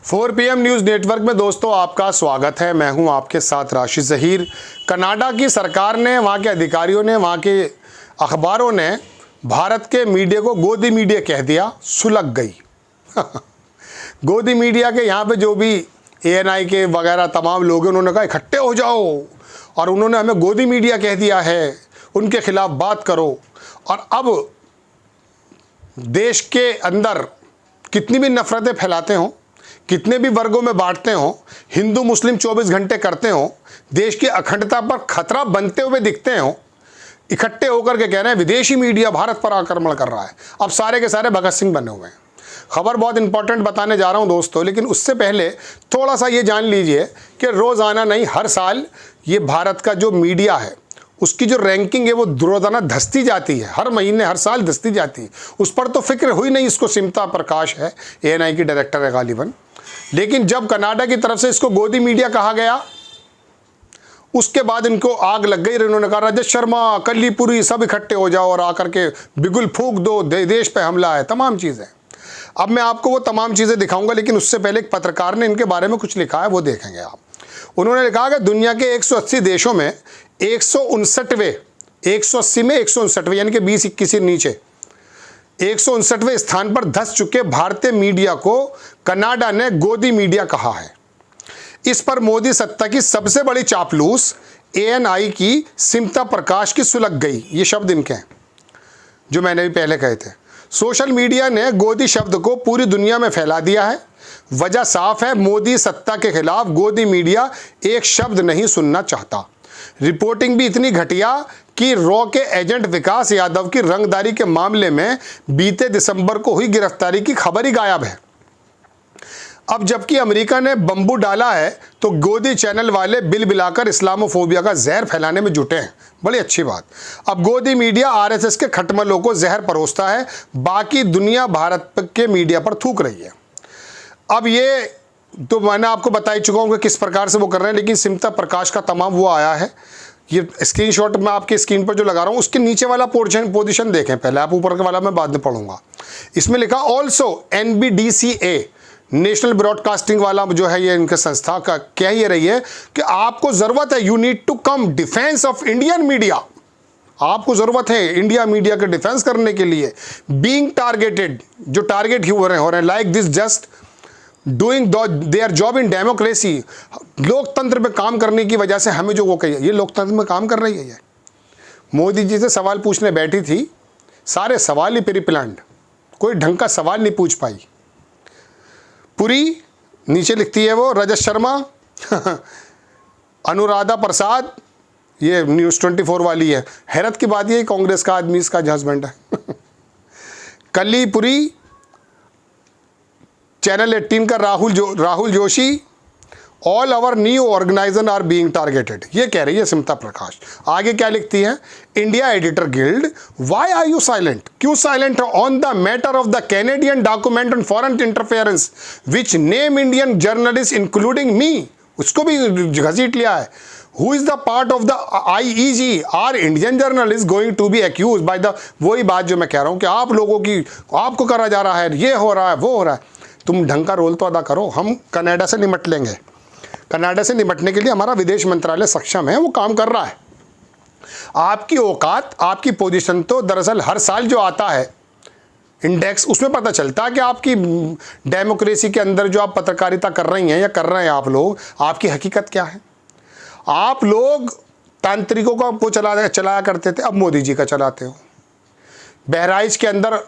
4 PM news network में दोस्तों आपका स्वागत है। मैं हूं आपके साथ राशिद ज़हीर। कनाडा की सरकार ने, वहां के अधिकारियों ने, वहां के अखबारों ने भारत के मीडिया को गोदी मीडिया कह दिया। सुलग गई गोदी मीडिया के यहाँ पे जो भी ANI के वगैरह तमाम लोग हैं, उन्होंने कहा इकट्ठे हो जाओ और उन्होंने हमें गोदी मीडिया कह दिया है, उनके खिलाफ बात करो। और अब देश के अंदर कितनी भी नफरतें फैलाते हों, कितने भी वर्गों में बांटते हों, हिंदू मुस्लिम 24 घंटे करते हों, देश की अखंडता पर खतरा बनते हुए दिखते हों, इकट्ठे होकर के कह रहे हैं विदेशी मीडिया भारत पर आक्रमण कर रहा है। अब सारे के सारे भगत सिंह बने हुए हैं। खबर बहुत इंपॉर्टेंट बताने जा रहा हूं दोस्तों, लेकिन उससे पहले थोड़ा सा ये जान लीजिए कि रोज़ाना नहीं, हर साल ये भारत का जो मीडिया है उसकी जो रैंकिंग है वो रोज़ाना धसती जाती है। हर महीने हर साल धसती जाती है। उस पर तो फिक्र हुई नहीं, इसको सिमता प्रकाश है, ANI की डायरेक्टर है गालिबन। लेकिन जब कनाडा की तरफ से इसको गोदी मीडिया कहा गया, उसके बाद इनको आग लग गई। इन्होंने कहा रजत शर्मा, कलीपुरी सब इकट्ठे हो जाओ और आकर के बिगुल फूंक दो, देश पे हमला है, तमाम चीज़ें। अब मैं आपको वो तमाम चीज़ें दिखाऊंगा, लेकिन उससे पहले एक पत्रकार ने इनके बारे में कुछ लिखा है, वो देखेंगे आप। उन्होंने लिखा कि दुनिया के 180 देशों में 180 में 159 यानी कि 20-21 से नीचे 159वें स्थान पर धंस चुके भारतीय मीडिया को कनाडा ने गोदी मीडिया कहा है। इस पर मोदी सत्ता की सबसे बड़ी चापलूस ANI की सिमता प्रकाश की सुलग गई। ये शब्द इनके हैं जो मैंने भी पहले कहे थे। सोशल मीडिया ने गोदी शब्द को पूरी दुनिया में फैला दिया है। वजह साफ है, मोदी सत्ता के खिलाफ गोदी मीडिया एक शब्द नहीं सुनना चाहता। रिपोर्टिंग भी इतनी घटिया कि रॉ के एजेंट विकास यादव की रंगदारी के मामले में बीते दिसंबर को हुई गिरफ्तारी की खबर ही गायब है। अब जबकि अमेरिका ने बंबू डाला है तो गोदी चैनल वाले बिल बिलाकर इस्लामोफोबिया का जहर फैलाने में जुटे हैं। बड़ी अच्छी बात। अब गोदी मीडिया RSS के खटमलों को जहर परोसता है, बाकी दुनिया भारत के मीडिया पर थूक रही है। अब ये तो मैंने आपको बता ही चुका हूँ कि किस प्रकार से वो कर रहे हैं, लेकिन सिमता प्रकाश का तमाम वो आया है। ये स्क्रीनशॉट मैं आपकी स्क्रीन पर जो लगा रहा हूँ, उसके नीचे वाला पोजीशन देखें पहले, आप ऊपर के वाला मैं बाद में पढ़ूंगा। इसमें लिखा ऑल्सो NBDCA नेशनल ब्रॉडकास्टिंग वाला जो है, ये इनके संस्था का कह ये रही है कि आपको ज़रूरत है, you need to come defence of Indian media. आपको ज़रूरत है इंडिया मीडिया के डिफेंस करने के लिए। बीइंग टारगेटेड, जो टारगेट हो रहे हैं like this just doing their job in democracy. लोकतंत्र में काम करने की वजह से हमें जो वो कही, ये लोकतंत्र में काम कर रही है। ये मोदी जी से सवाल पूछने बैठी थी, सारे सवाल ही प्री प्लान्ड, कोई ढंग का सवाल नहीं पूछ पाई। पूरी नीचे लिखती है वो रजत शर्मा अनुराधा प्रसाद, ये न्यूज़ 24 वाली है। हैरत की बात ये, कांग्रेस का आदमी इसका हस्बैंड है कलीपुरी, चैनल 18 का Rahul Joshi, all our new organiser are being targeted, ये कह रही है सिमता प्रकाश। आगे क्या लिखती है, India editor guild, why are you silent, क्यों silent on the matter of the Canadian document on foreign interference which name Indian journalist including me, उसको भी घसीट लिया है। Who is the part of the IEG? Are Indian journalists going to be accused by the, वही बात जो मैं कह रहा हूँ कि आप लोगों की, आपको करा जा रहा है, ये हो रहा है, वो हो रहा है। तुम ढंग का रोल तो अदा करो। हम कनाडा से निपट लेंगे। कनाडा से निपटने के लिए हमारा विदेश मंत्रालय सक्षम है, वो काम कर रहा है। आपकी औकात, आपकी पोजीशन तो दरअसल हर साल जो आता है इंडेक्स, उसमें पता चलता है कि आपकी डेमोक्रेसी के अंदर जो आप पत्रकारिता कर रही हैं या कर रहे हैं आप लोग, आपकी हकीकत क्या है। आप लोग तांत्रिकों का वो चलाया करते थे, अब मोदी जी का चलाते हो। बहराइच के अंदर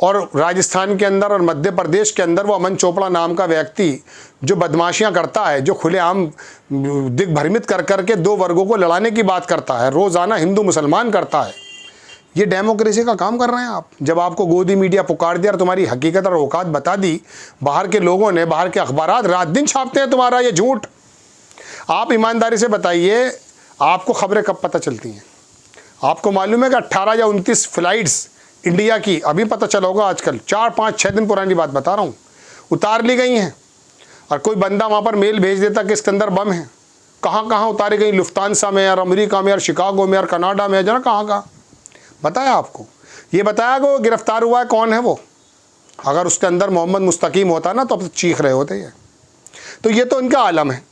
और राजस्थान के अंदर और मध्य प्रदेश के अंदर वो अमन चोपड़ा नाम का व्यक्ति जो बदमाशियां करता है, जो खुलेआम दिग्भ्रमित कर करके दो वर्गों को लड़ाने की बात करता है, रोज़ाना हिंदू मुसलमान करता है, ये डेमोक्रेसी का काम कर रहे हैं आप। जब आपको गोदी मीडिया पुकार दिया और तुम्हारी हकीकत और औकात बता दी, बाहर के लोगों ने, बाहर के अखबारात रात दिन छापते हैं तुम्हारा ये झूठ। आप ईमानदारी से बताइए, आपको खबरें कब पता चलती हैं? आपको मालूम है कि 18 या 29 फ्लाइट्स इंडिया की, अभी पता चला होगा आजकल, 4, 5, 6 दिन पुरानी बात बता रहा हूँ, उतार ली गई हैं। और कोई बंदा वहाँ पर मेल भेज देता कि इसके अंदर बम है। कहाँ कहाँ उतारी गई, लुफ्तानसा में और अमेरिका में और शिकागो में और कनाडा में, जना कहाँ कहाँ बताया आपको। ये बताया कि वो गिरफ्तार हुआ है, कौन है वो। अगर उसके अंदर मोहम्मद मुस्तकीम होता ना तो अब चीख रहे होते ये। तो ये तो इनका आलम है।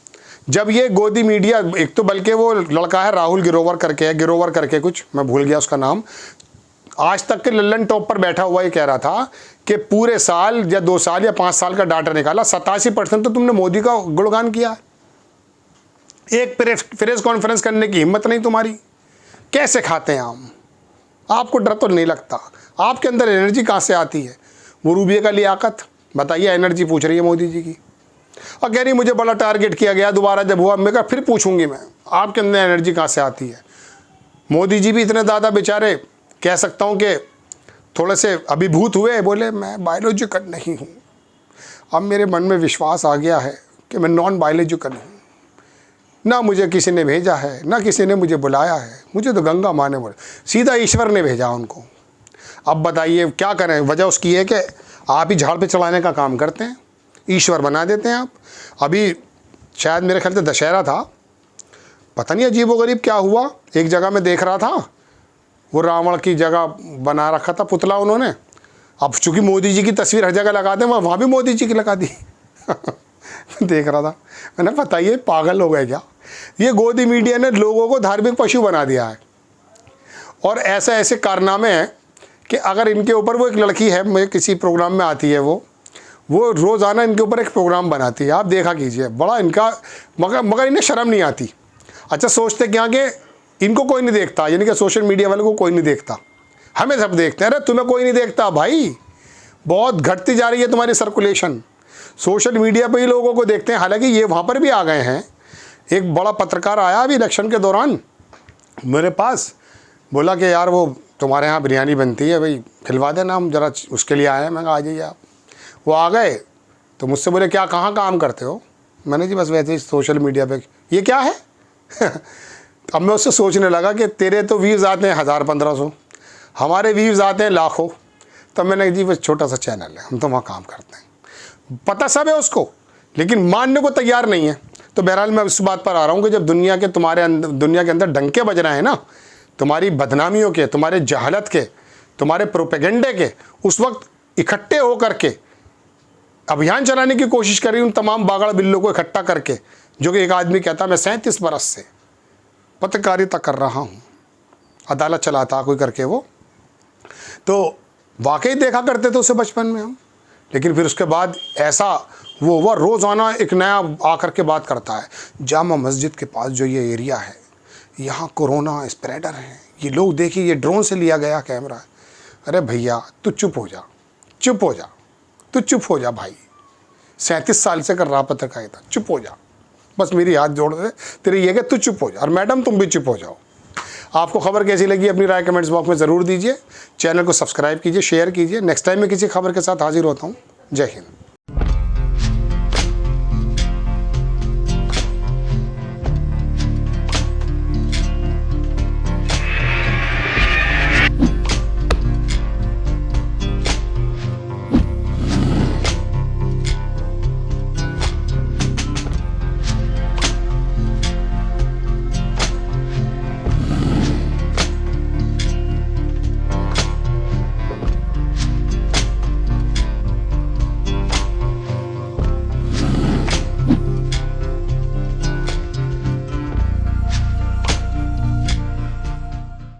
जब ये गोदी मीडिया, एक तो बल्कि वो लड़का है राहुल गिरोवर करके कुछ, मैं भूल गया उसका नाम, आज तक के लल्लन टॉप पर बैठा हुआ ये कह रहा था कि पूरे साल या 2 साल या 5 साल का डाटा निकाला, 87% तो तुमने मोदी का गुणगान किया। एक प्रेस कॉन्फ्रेंस करने की हिम्मत नहीं तुम्हारी। कैसे खाते हैं आम? आपको डर तो नहीं लगता? आपके अंदर एनर्जी कहाँ से आती है? वो रूबिया का लियाकत बताइए, एनर्जी पूछ रही है मोदी जी की और कह रही मुझे बड़ा टारगेट किया गया, दोबारा जब हुआ मैं कहा फिर पूछूंगी मैं, आपके अंदर एनर्जी कहाँ से आती है? मोदी जी भी इतने ज़्यादा बेचारे, कह सकता हूँ कि थोड़े से अभिभूत हुए, बोले मैं बायोलॉजिकल नहीं हूँ। अब मेरे मन में विश्वास आ गया है कि मैं नॉन बायोलॉजिकल हूँ, ना मुझे किसी ने भेजा है, ना किसी ने मुझे बुलाया है, मुझे तो गंगा माँ ने बोला, सीधा ईश्वर ने भेजा उनको। अब बताइए क्या करें? वजह उसकी है कि आप ही झाड़ पे चढ़ाने का काम करते हैं, ईश्वर बना देते हैं आप। अभी शायद मेरे ख्याल से दशहरा था, पता नहीं अजीबोगरीब क्या हुआ, एक जगह मैं देख रहा था, वो रावण की जगह बना रखा था पुतला उन्होंने। अब चूँकि मोदी जी की तस्वीर हर जगह लगाते हैं, वहाँ भी मोदी जी की लगा दी। देख रहा था मैंने, पता ये पागल हो गए क्या? ये गोदी मीडिया ने लोगों को धार्मिक पशु बना दिया है। और ऐसे ऐसे कारनामे हैं कि अगर इनके ऊपर, वो एक लड़की है, मैं किसी प्रोग्राम में आती है, वो रोज़ाना इनके ऊपर एक प्रोग्राम बनाती है, आप देखा कीजिए, बड़ा इनका, मगर इन्हें शर्म नहीं आती। अच्छा सोचते क्या कि इनको कोई नहीं देखता, यानी कि सोशल मीडिया वालों को कोई नहीं देखता, हमें सब देखते हैं। अरे तुम्हें कोई नहीं देखता भाई, बहुत घटती जा रही है तुम्हारी सर्कुलेशन, सोशल मीडिया पे ही लोगों को देखते हैं। हालांकि ये वहाँ पर भी आ गए हैं। एक बड़ा पत्रकार आया अभी इलेक्शन के दौरान मेरे पास, बोला कि यार वो तुम्हारे यहाँ बिरयानी बनती है भाई, खिलवा देना, हम ज़रा उसके लिए आए हैं। मैं कहा आ जाइए आप। वो आ गए तो मुझसे बोले क्या, कहाँ काम करते हो? मैंने जी बस वैसे ही सोशल मीडिया पे। ये क्या है? अब मैं उससे सोचने लगा कि तेरे तो व्यूज़ आते हैं 1000-1500, हमारे व्यूज़ आते हैं लाखों। तब मैंने जी बस छोटा सा चैनल है, हम तो वहाँ काम करते हैं। पता सब है उसको, लेकिन मानने को तैयार नहीं है। तो बहरहाल मैं इस बात पर आ रहा हूँ कि जब दुनिया के अंदर डंके बज रहे हैं ना, तुम्हारी बदनामियों के, तुम्हारे जहालत के, तुम्हारे प्रोपेगेंडे के, उस वक्त इकट्ठे हो करके अभियान चलाने की कोशिश कर रही हूँ तमाम बागड़ बिल्लों को इकट्ठा करके, जो कि एक आदमी कहता मैं 37 बरस से पत्रकारिता कर रहा हूँ, अदालत चलाता कोई करके, वो तो वाकई देखा करते थे उसे बचपन में हम। लेकिन फिर उसके बाद ऐसा वो रोज़ाना एक नया आकर के बात करता है, जामा मस्जिद के पास जो ये एरिया है, यहाँ कोरोना स्प्रेडर हैं, ये लोग देखिए ये ड्रोन से लिया गया कैमरा है। अरे भैया तू चुप हो जा, चुप हो जा, तू चुप हो जा भाई, 37 साल से कर रहा पत्रकारिता, चुप हो जा। बस मेरी हाथ जोड़ दे तेरी ये कि तू चुप हो जा, और मैडम तुम भी चुप हो जाओ। आपको खबर कैसी लगी अपनी राय कमेंट्स बॉक्स में ज़रूर दीजिए। चैनल को सब्सक्राइब कीजिए, शेयर कीजिए। नेक्स्ट टाइम मैं किसी खबर के साथ हाजिर होता हूँ। जय हिंद।